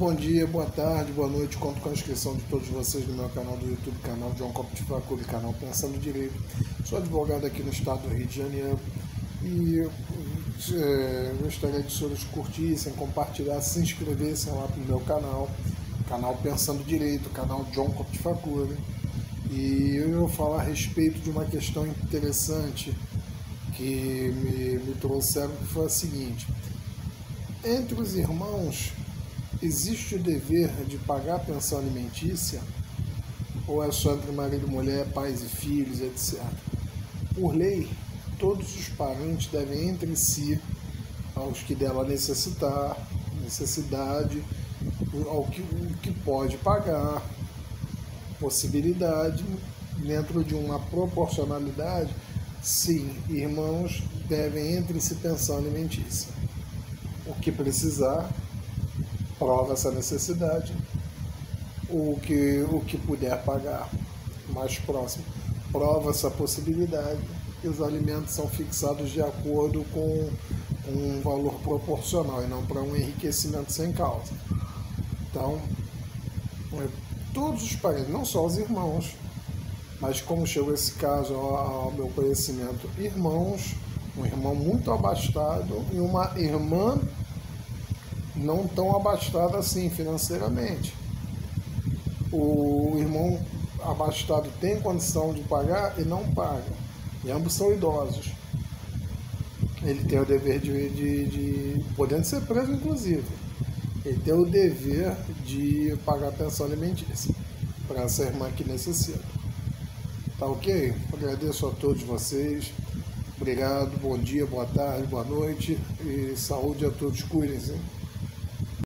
bom dia, boa tarde, boa noite. Conto com a inscrição de todos vocês no meu canal do YouTube, canal John Copte Facuri, canal Pensando Direito. Sou advogado aqui no estado do Rio de Janeiro e gostaria de que os senhores curtissem, compartilhassem, se inscrevessem lá no meu canal, canal Pensando Direito, canal John Copte Facuri. E eu vou falar a respeito de uma questão interessante que me trouxeram, que foi a seguinte: entre os irmãos, existe o dever de pagar a pensão alimentícia? Ou é só entre marido e mulher, pais e filhos, etc.? Por lei, todos os parentes devem entre si, aos que dela necessidade, ao que pode pagar, possibilidade, dentro de uma proporcionalidade, sim, irmãos devem entre si pensão alimentícia. O que precisar, prova essa necessidade, o que puder pagar mais próximo, prova essa possibilidade, e os alimentos são fixados de acordo com um valor proporcional e não para um enriquecimento sem causa. Então, todos os parentes, não só os irmãos, mas como chegou esse caso ao meu conhecimento, irmãos, um irmão muito abastado e uma irmã não tão abastada assim financeiramente. O irmão abastado tem condição de pagar e não paga. E ambos são idosos. Ele tem o dever de podendo ser preso, inclusive. Ele tem o dever de pagar a pensão alimentícia para essa irmã que necessita. Tá ok? Agradeço a todos vocês. Obrigado, bom dia, boa tarde, boa noite e saúde a todos. Cuidem-se.